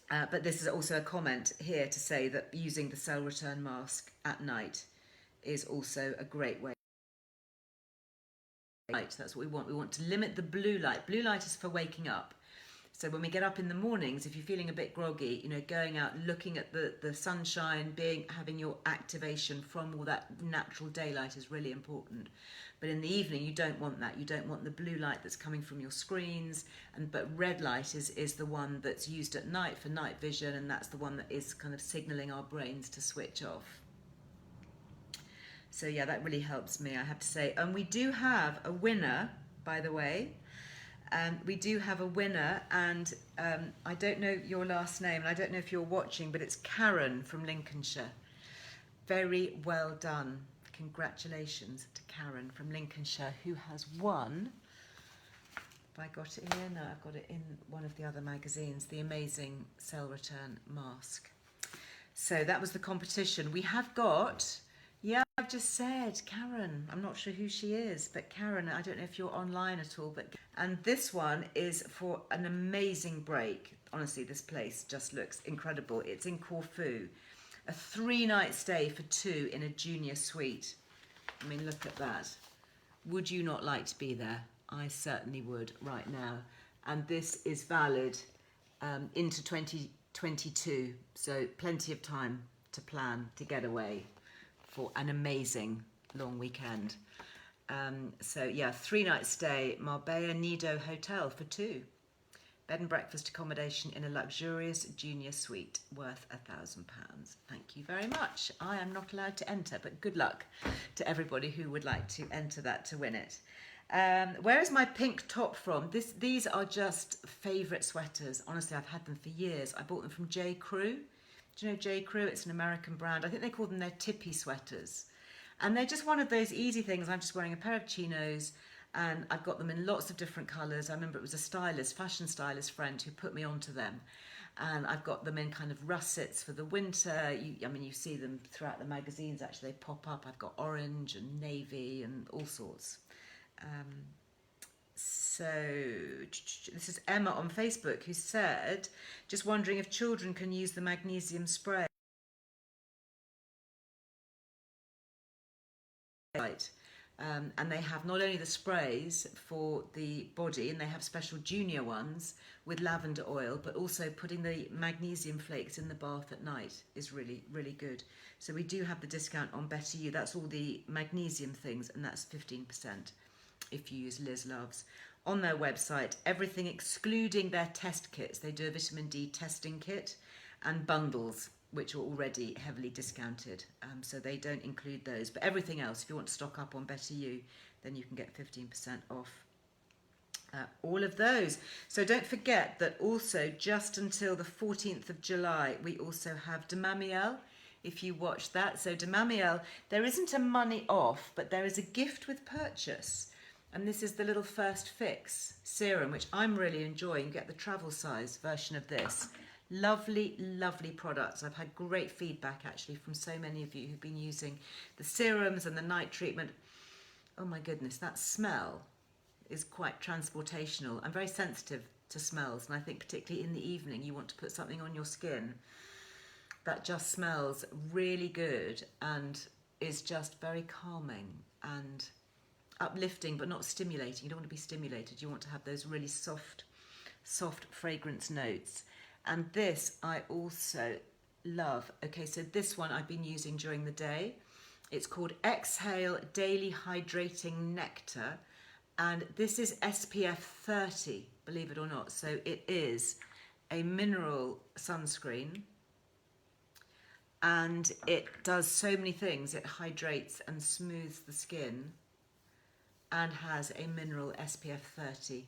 But this is also a comment here to say that using the cell return mask at night is also a great way. That's what we want. We want to limit the blue light. Blue light is for waking up. So when we get up in the mornings, if you're feeling a bit groggy, you know, going out, looking at the sunshine, having your activation from all that natural daylight is really important. But in the evening, you don't want that. You don't want the blue light that's coming from your screens. But red light is the one that's used at night for night vision, and that's the one that is kind of signaling our brains to switch off. So yeah, that really helps me, I have to say. And we do have a winner, by the way. We do have a winner, and I don't know your last name, and I don't know if you're watching, but it's Karen from Lincolnshire. Very well done. Congratulations to Karen from Lincolnshire, who has won. Have I got it here? No, I've got it in one of the other magazines, the amazing Cell Return Mask. So that was the competition. We have got, yeah, I've just said Karen. I'm not sure who she is, but Karen, I don't know if you're online at all, and this one is for an amazing break. Honestly, this place just looks incredible. It's in Corfu. A 3-night stay for 2 in a junior suite. I mean, look at that. Would you not like to be there? I certainly would right now. And this is valid into 2022. So plenty of time to plan to get away for an amazing long weekend. So yeah, 3-night stay, Marbella Nido Hotel for 2. Bed and breakfast accommodation in a luxurious junior suite worth £1,000. Thank you very much. I am not allowed to enter, but good luck to everybody who would like to enter that to win it. Where is my pink top from? These are just favourite sweaters. Honestly, I've had them for years. I bought them from J. Crew. Do you know J. Crew? It's an American brand. I think they call them their tippy sweaters. And they're just one of those easy things. I'm just wearing a pair of chinos, and I've got them in lots of different colours. I remember it was a stylist, fashion stylist friend who put me onto them. And I've got them in kind of russets for the winter. You see them throughout the magazines, actually. They pop up. I've got orange and navy and all sorts. So this is Emma on Facebook, who said, just wondering if children can use the magnesium spray. Right. And they have not only the sprays for the body, and they have special junior ones with lavender oil, but also putting the magnesium flakes in the bath at night is really, really good. So we do have the discount on Better You. That's all the magnesium things, and that's 15% if you use Liz Loves. On their website, everything excluding their test kits. They do a vitamin D testing kit and bundles, which are already heavily discounted, so they don't include those. But everything else, if you want to stock up on Better You, then you can get 15% off all of those. So don't forget that also just until the 14th of July, we also have Demamiel, if you watch that. So Demamiel, there isn't a money off, but there is a gift with purchase. And this is the little First Fix serum, which I'm really enjoying. You get the travel size version of this. Lovely, lovely products. I've had great feedback actually from so many of you who've been using the serums and the night treatment. Oh my goodness, that smell is quite transportational. I'm very sensitive to smells, and I think particularly in the evening you want to put something on your skin that just smells really good and is just very calming and uplifting, but not stimulating. You don't want to be stimulated. You want to have those really soft fragrance notes. And this I also love. Okay, so this one I've been using during the day. It's called Exhale Daily Hydrating Nectar, and this is SPF 30, believe it or not. So it is a mineral sunscreen, and it does so many things. It hydrates and smooths the skin and has a mineral SPF 30,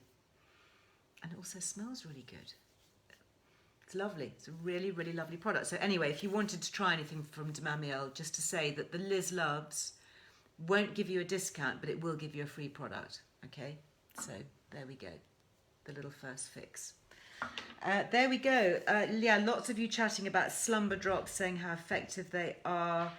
and it also smells really good. It's lovely. It's a really, really lovely product. So anyway, if you wanted to try anything from Demamiel, just to say that the Liz Loves won't give you a discount, but it will give you a free product. Okay, so there we go. The little First Fix. There we go. Yeah, lots of you chatting about slumber drops, saying how effective they are.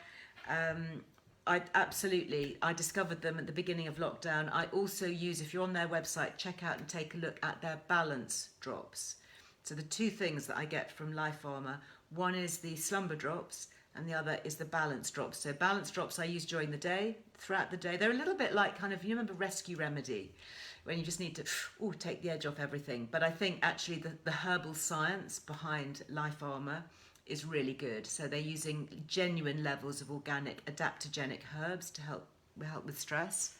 I discovered them at the beginning of lockdown. I also use, if you're on their website, check out and take a look at their balance drops. So the two things that I get from Life Armour, one is the slumber drops and the other is the balance drops. So balance drops I use during the day, throughout the day. They're a little bit like kind of, you remember Rescue Remedy, when you just need to take the edge off everything. But I think actually the herbal science behind Life Armour is really good. So they're using genuine levels of organic adaptogenic herbs to help with stress.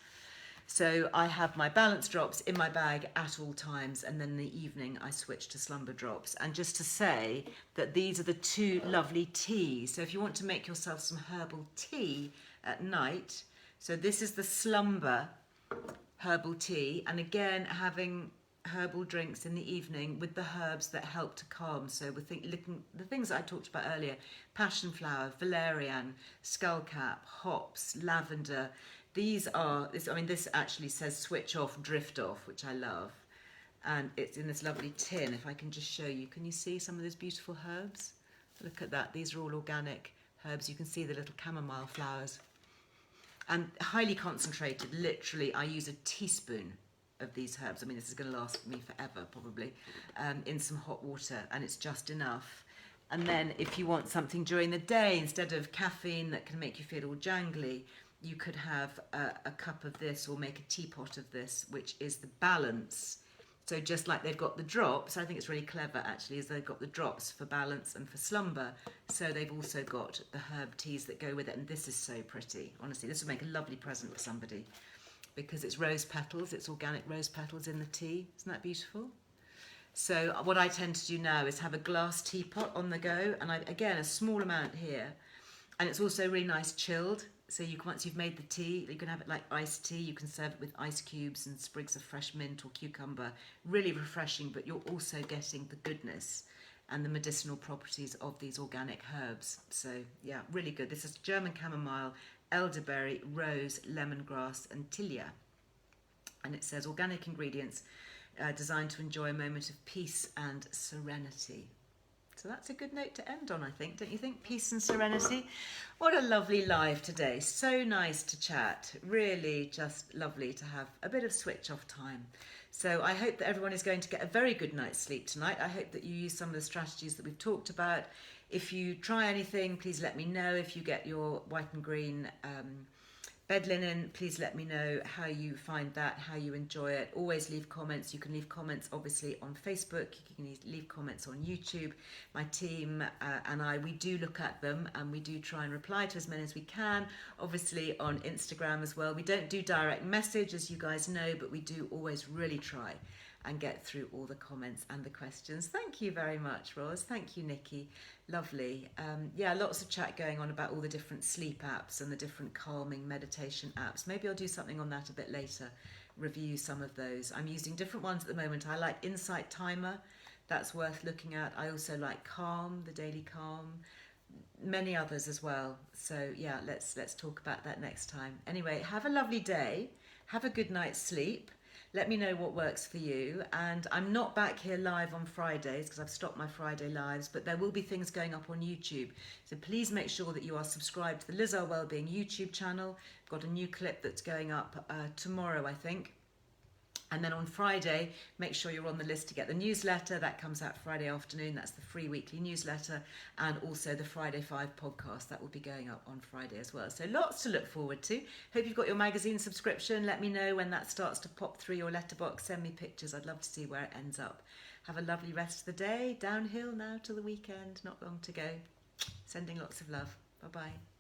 So I have my balance drops in my bag at all times, and then in the evening I switch to slumber drops. And just to say that these are the two lovely teas. So if you want to make yourself some herbal tea at night, so this is the slumber herbal tea, and again having herbal drinks in the evening with the herbs that help to calm. So we're looking the things that I talked about earlier: passion flower, valerian, skullcap, hops, lavender. These are this actually says switch off, drift off, which I love, and it's in this lovely tin. If I can just show you, can you see some of those beautiful herbs? Look at that. These are all organic herbs. You can see the little chamomile flowers, and highly concentrated. Literally, I use a teaspoon of these herbs. I mean, this is going to last me forever probably, in some hot water, and it's just enough. And then if you want something during the day, instead of caffeine that can make you feel all jangly, you could have a cup of this or make a teapot of this, which is the balance. So just like they've got the drops, I think it's really clever actually, is they've got the drops for balance and for slumber. So they've also got the herb teas that go with it. And this is so pretty. Honestly, this would make a lovely present for somebody, because it's rose petals, it's organic rose petals in the tea. Isn't that beautiful? So what I tend to do now is have a glass teapot on the go, and again, a small amount here. And it's also really nice chilled. So once you've made the tea, you can have it like iced tea. You can serve it with ice cubes and sprigs of fresh mint or cucumber. Really refreshing, but you're also getting the goodness and the medicinal properties of these organic herbs. So yeah, really good. This is German chamomile, elderberry, rose, lemongrass and tilia. And it says organic ingredients designed to enjoy a moment of peace and serenity. So that's a good note to end on, I think, don't you think? Peace and serenity. What a lovely live today. So nice to chat. Really just lovely to have a bit of switch off time. So I hope that everyone is going to get a very good night's sleep tonight. I hope that you use some of the strategies that we've talked about. If you try anything, please let me know. If you get your white and green bed linen, please let me know how you find that, how you enjoy it. Always leave comments. You can leave comments obviously on Facebook, you can leave comments on YouTube. My team and I, we do look at them and we do try and reply to as many as we can. Obviously on Instagram as well. We don't do direct message, as you guys know, but we do always really try and get through all the comments and the questions. Thank you very much, Roz. Thank you, Nikki. Lovely. Yeah, lots of chat going on about all the different sleep apps and the different calming meditation apps. Maybe I'll do something on that a bit later, review some of those. I'm using different ones at the moment. I like Insight Timer. That's worth looking at. I also like Calm, the Daily Calm, many others as well. So yeah, let's talk about that next time. Anyway, have a lovely day. Have a good night's sleep. Let me know what works for you. And I'm not back here live on Fridays because I've stopped my Friday lives, but there will be things going up on YouTube. So please make sure that you are subscribed to the Earle Wellbeing YouTube channel. I've got a new clip that's going up tomorrow, I think. And then on Friday, make sure you're on the list to get the newsletter. That comes out Friday afternoon. That's the free weekly newsletter. And also the Friday 5 podcast. That will be going up on Friday as well. So lots to look forward to. Hope you've got your magazine subscription. Let me know when that starts to pop through your letterbox. Send me pictures. I'd love to see where it ends up. Have a lovely rest of the day. Downhill now to the weekend. Not long to go. Sending lots of love. Bye-bye.